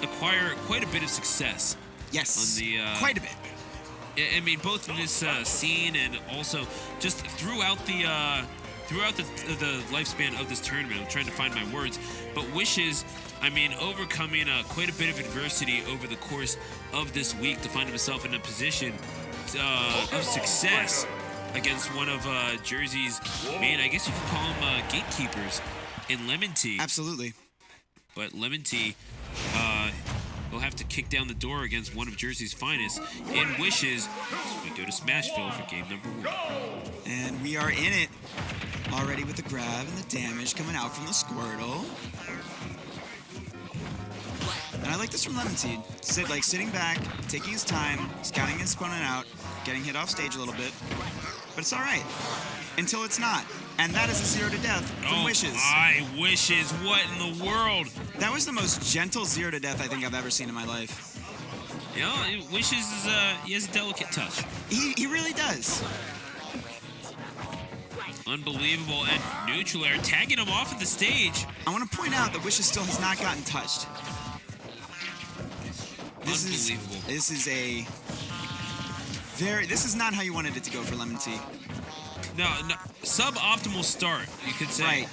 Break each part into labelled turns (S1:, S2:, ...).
S1: acquire quite a bit of success.
S2: Yes,
S1: on the,
S2: quite a bit.
S1: I mean, both in this scene and also just throughout the lifespan of this tournament. I'm trying to find my words, but Wishes, I mean, overcoming quite a bit of adversity over the course of this week to find himself in a position of success against one of Jersey's main, I guess you could call them gatekeepers, in LemonTea.
S2: Absolutely.
S1: But LemonTea will have to kick down the door against one of Jersey's finest in Wishes. So we go to Smashville for game number 1.
S2: And we are in it already with the grab and the damage coming out from the Squirtle. And I like this from LemonTea. Sitting back, taking his time, scouting his opponent out, getting hit off stage a little bit. But it's all right. Until it's not. And that is a 0 to death from Wishes.
S1: My Wishes, what in the world?
S2: That was the most gentle 0 to death I think I've ever seen in my life.
S1: You know, Wishes is he has a delicate touch.
S2: He really does.
S1: Unbelievable, and neutral air tagging him off of the stage.
S2: I want to point out that Wishes still has not gotten touched.
S1: Unbelievable.
S2: This is not how you wanted it to go for LemonTea.
S1: No, suboptimal start, you could say.
S2: Right.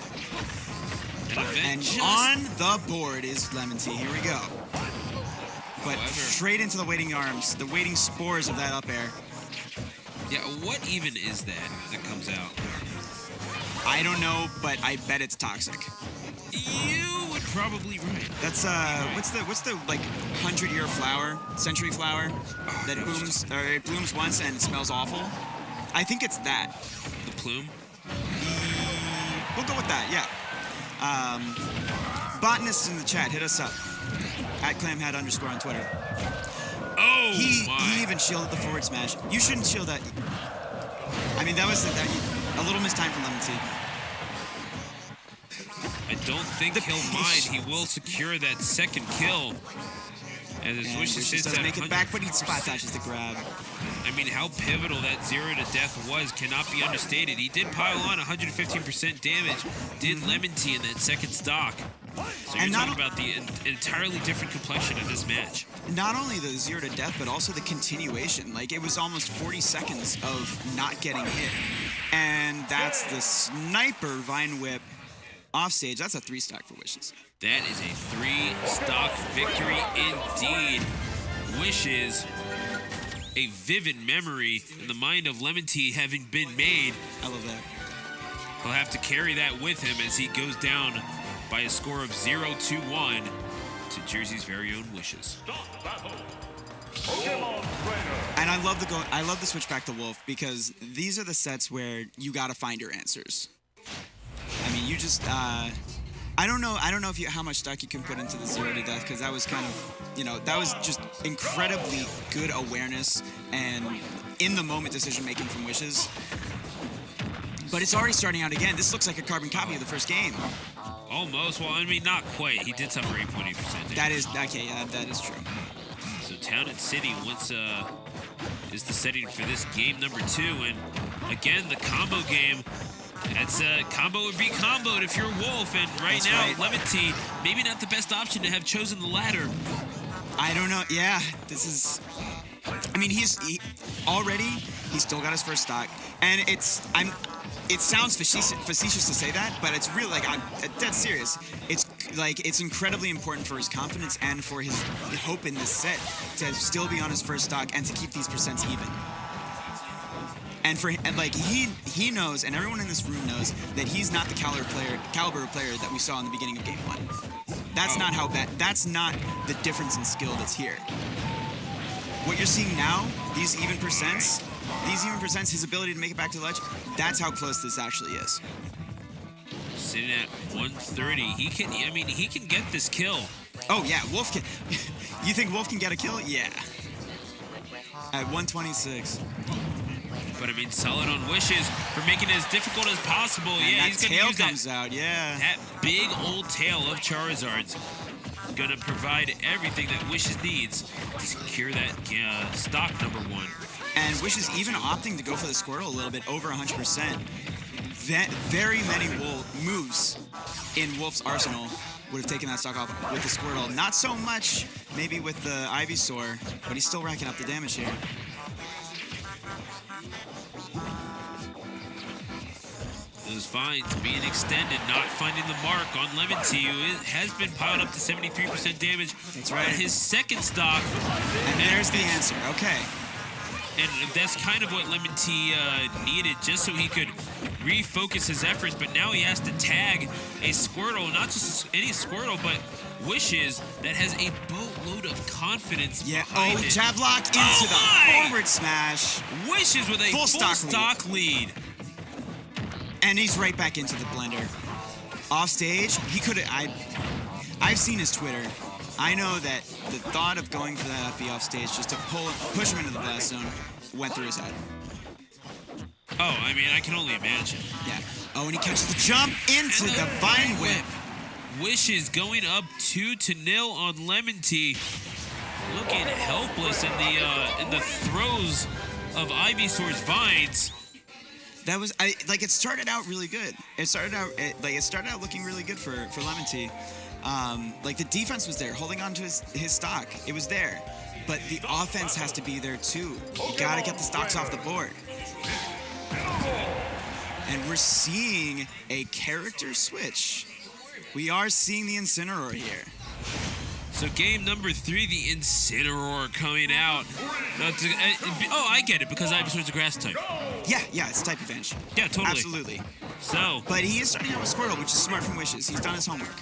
S2: And on the board is LemonTea. Here we go. But straight into the waiting arms, the waiting spores of that up air.
S1: Yeah, what even is that comes out?
S2: I don't know, but I bet it's toxic.
S1: You would probably right.
S2: That's what's the like 100-year flower, century flower that blooms or it blooms once and it smells awful? I think it's that.
S1: The plume?
S2: We'll go with that, yeah. Botanists in the chat, hit us up. @clamhat_ on Twitter.
S1: Oh,
S2: he even shielded the forward smash. You shouldn't shield that. I mean, that was a little mistimed from LemonTea.
S1: I don't think he'll mind. He will secure that second kill. And his Wishes
S2: doesn't make it back, but he spot dashes the grab.
S1: I mean, how pivotal that 0 to death was cannot be understated. He did pile on 115% damage, did LemonTea in that second stock. So you're talking about the entirely different complexion of this match.
S2: Not only the 0 to death, but also the continuation. Like, it was almost 40 seconds of not getting hit. And that's the sniper Vine Whip off stage. That's a 3-stock for Wishes.
S1: That is a 3-stock victory indeed. Wishes, a vivid memory in the mind of LemonTea having been made.
S2: I love that.
S1: He'll have to carry that with him as he goes down by a score of 0-1 to Jersey's very own Wishes.
S2: And I love the switch back to Wolf because these are the sets where you got to find your answers. I mean, you just I don't know how much stock you can put into the 0 to death because that was kind of, that was just incredibly good awareness and in the moment decision making from Wishes. But it's already starting out again. This looks like a carbon copy of the first game.
S1: Almost. Well, I mean, not quite. He did suffer 8.8%.
S2: That is okay. Yeah, that is true.
S1: So Town and City is the setting for this game number 2, and again the combo game. That's combo would be comboed if you're Wolf, and right now LemonTea maybe not the best option to have chosen the latter.
S2: I don't know. Yeah, this is. I mean, he still got his first stock, and it sounds facetious to say that, but it's really like I'm dead serious. It's incredibly important for his confidence and for his hope in this set to still be on his first stock and to keep these percents even. And he knows, and everyone in this room knows that he's not the caliber of player that we saw in the beginning of game 1. That's not how bad. That's not the difference in skill that's here. What you're seeing now, these even percents, his ability to make it back to the ledge, that's how close this actually is.
S1: Sitting at 130, he can get this kill.
S2: Oh yeah, Wolf can. You think Wolf can get a kill? Yeah. At 126.
S1: But I mean, solid on Wishes for making it as difficult as possible.
S2: And
S1: yeah,
S2: that
S1: he's gonna
S2: tail
S1: use
S2: comes out. Yeah.
S1: That big old tail of Charizard's gonna provide everything that Wishes needs to secure that stock number 1.
S2: And Wishes even opting to go for the Squirtle a little bit, over 100%. Very many moves in Wolf's arsenal would have taken that stock off with the Squirtle. Not so much maybe with the Ivysaur, but he's still racking up the damage here.
S1: Those vines being extended, not finding the mark on LemonTea, who has been piled up to 73% damage.
S2: That's right.
S1: On his second stock.
S2: And there's the answer. Okay.
S1: And that's kind of what LemonTea needed, just so he could refocus his efforts. But now he has to tag a Squirtle, not just any Squirtle, but Wishes that has a boatload of confidence behind it.
S2: Jab lock into the forward smash.
S1: Wishes with a full stock lead.
S2: And he's right back into the blender. Off stage, he could have. I've seen his Twitter. I know that the thought of going for that FB off stage just to push him into the blast zone went through his head.
S1: Oh, I mean, I can only imagine.
S2: Yeah. Oh, and he catches the jump into the Vine Whip.
S1: Wishes going up 2-0 on LemonTea. Looking helpless in the throes of Ivysaur's vines.
S2: That was it started out really good. It started out looking really good for LemonTea. The defense was there, holding on to his stock. It was there. But the offense has to be there too. You gotta get the stocks off the board. And we're seeing a character switch. We are seeing the Incineroar here.
S1: So game number 3, the Incineroar coming out. I get it, because Ivysaur's a grass type.
S2: Yeah, it's type advantage.
S1: Yeah, totally.
S2: Absolutely.
S1: So,
S2: but he is starting out with Squirtle, which is smart from Wishes. He's done his homework.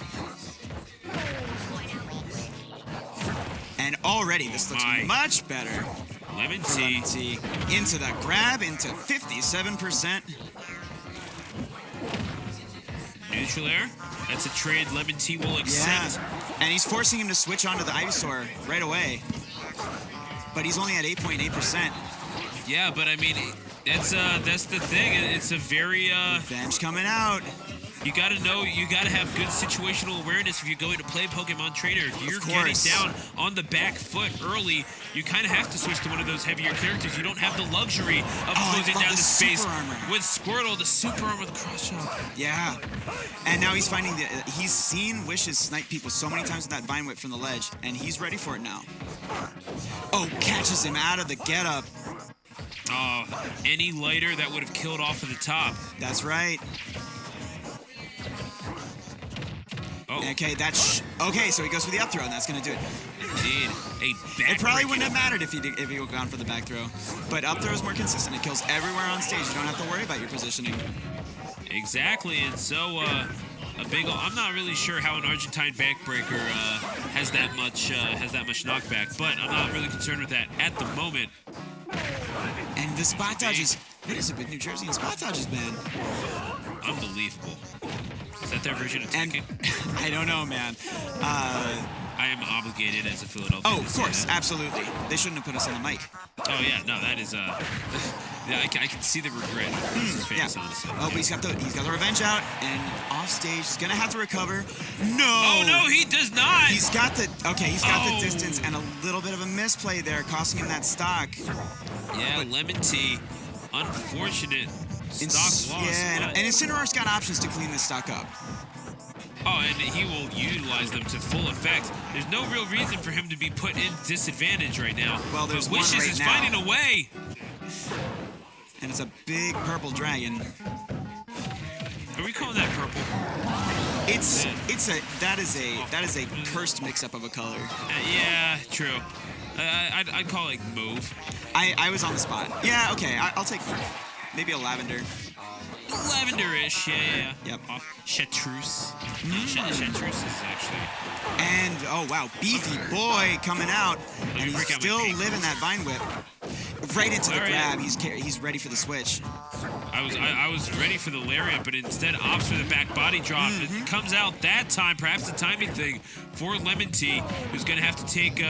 S2: And already this looks much better. LemonTea into the grab, into 57%.
S1: Neutral air. That's a trade LemonTea will accept.
S2: Yeah. And he's forcing him to switch onto the Ivysaur right away. But he's only at 8.8%.
S1: Yeah, but I mean, that's the thing. It's a very
S2: revenge coming out.
S1: You gotta have good situational awareness if you're going to play Pokemon Trainer. If you're getting down on the back foot early, you kind of have to switch to one of those heavier characters. You don't have the luxury of closing down the space with Squirtle, the super armor, the cross chop.
S2: Yeah, and now he's finding he's seen Wishes snipe people so many times with that Vine Whip from the ledge, and he's ready for it now. Oh, catches him out of the getup.
S1: Oh, any lighter that would have killed off of the top.
S2: That's right.
S1: Oh.
S2: Okay, so he goes for the up throw, and that's going to do it.
S1: Indeed. It
S2: probably wouldn't have mattered if he had gone for the back throw. But up throw is more consistent. It kills everywhere on stage. You don't have to worry about your positioning.
S1: Exactly, and so I'm not really sure how an Argentine backbreaker has that much knockback, but I'm not really concerned with that at the moment.
S2: And the spot dodges. What is it with New Jersey and spot dodges, man?
S1: Unbelievable. Is that their version of Tekken?
S2: I don't know, man.
S1: I am obligated as a Philadelphia.
S2: Oh, of course, absolutely. They shouldn't have put us on the mic.
S1: Oh yeah, no, that is I can see the regret on his face, honestly.
S2: Oh, but he's got the revenge out, and off stage, he's gonna have to recover. No!
S1: Oh no, he does not.
S2: He's got the distance and a little bit of a misplay there, costing him that stock.
S1: Yeah, LemonTea, unfortunate. Stock loss.
S2: Yeah, and Incineroar's got options to clean this stock up.
S1: Oh, and he will utilize them to full effect. There's no real reason for him to be put in disadvantage right now.
S2: Well, there's
S1: but Wishes is finding a way.
S2: And it's a big purple dragon.
S1: Are we calling that purple?
S2: That is a cursed mix-up of a color.
S1: Yeah, true. I'd call it mauve.
S2: I was on the spot. Yeah, okay, I'll take mauve. Maybe a lavender.
S1: Lavender-ish, yeah.
S2: Yep.
S1: Chartreuse. No, chartreuse is actually.
S2: And, oh wow, beefy boy coming out. And he's still living that Vine Whip. Right into the grab. He's ready for the switch.
S1: I was ready for the lariat, but instead opts for the back body drop. It comes out that time, perhaps a timing thing for LemonTea, who's going to have to take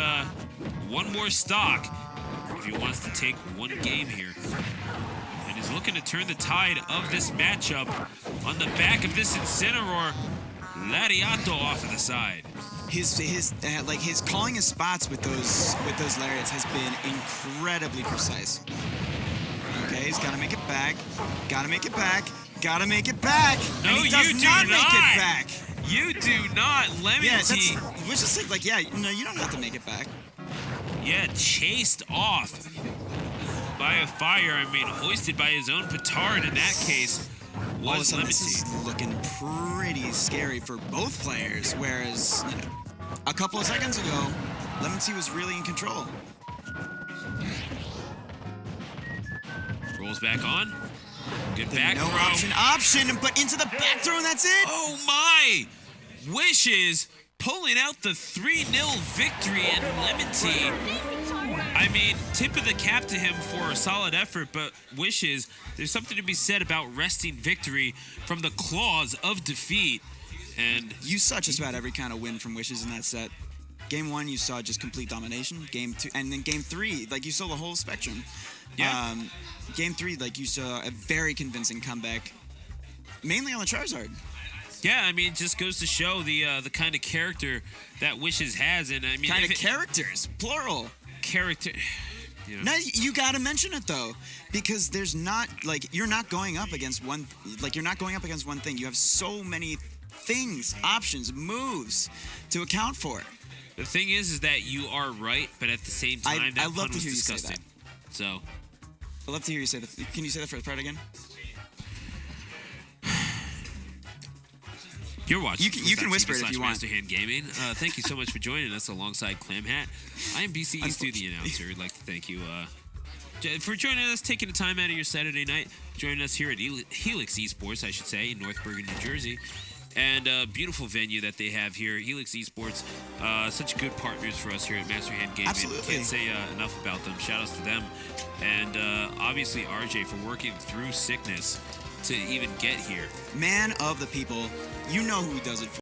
S1: one more stock if he wants to take one game here. He's looking to turn the tide of this matchup on the back of this Incineroar. Lariato off to the side.
S2: His calling his spots with those lariats has been incredibly precise. Okay, he's got to make it back. Got to make it back. Got to make it back.
S1: No,
S2: and he does
S1: you do
S2: not make it back.
S1: You do not,
S2: Yeah,
S1: LemonTea.
S2: which is like, yeah, no, you don't have to make it back.
S1: Yeah, chased off by a fire. I mean, hoisted by his own petard in that case.
S2: All of a
S1: Was
S2: sudden, this is
S1: LemonTea.
S2: looking pretty scary for both players, whereas, you know, a couple of seconds ago, LemonTea was really in control.
S1: Rolls back on. Good
S2: The
S1: back
S2: no
S1: throw.
S2: option, but into the back throw, and that's it.
S1: Oh my! Wishes pulling out the 3-0 victory, and LemonTea. I mean, tip of the cap to him for a solid effort, but Wishes, there's something to be said about wresting victory from the claws of defeat. And
S2: You saw just about every kind of win from Wishes in that set. Game 1, you saw just complete domination. Game 2, and then Game 3, like, you saw the whole spectrum.
S1: Yeah.
S2: Game 3, like, you saw a very convincing comeback, mainly on the Charizard.
S1: yeah, I mean, it just goes to show the kind of character that Wishes has. And I mean,
S2: Kind of
S1: if it-
S2: characters, plural.
S1: character. You know,
S2: Now you got to mention it though, because there's not like you're not going up against one. Like you're not going up against one thing. You have so many things, options, moves to account for.
S1: the thing is that you are right, but at the same time,
S2: I
S1: that
S2: love
S1: pun
S2: to
S1: was
S2: hear you say
S1: disgusting. So.
S2: I'd love to hear you say that. Can you say the first part again?
S1: You're watching.
S2: You can whisper it if you want.
S1: Master Hand Gaming. Thank you so much for joining us alongside Clam Hat. I am BC East, the announcer. I'd like to thank you for joining us, taking the time out of your Saturday night, joining us here at Helix eSports, I should say, in North Bergen, New Jersey. And a beautiful venue that they have here, Helix eSports. Such good partners for us here at Master Hand Gaming.
S2: Absolutely.
S1: Can't say enough about them. Shout outs to them. And obviously RJ for working through sickness to even get here.
S2: Man of the people, you know who he does it for.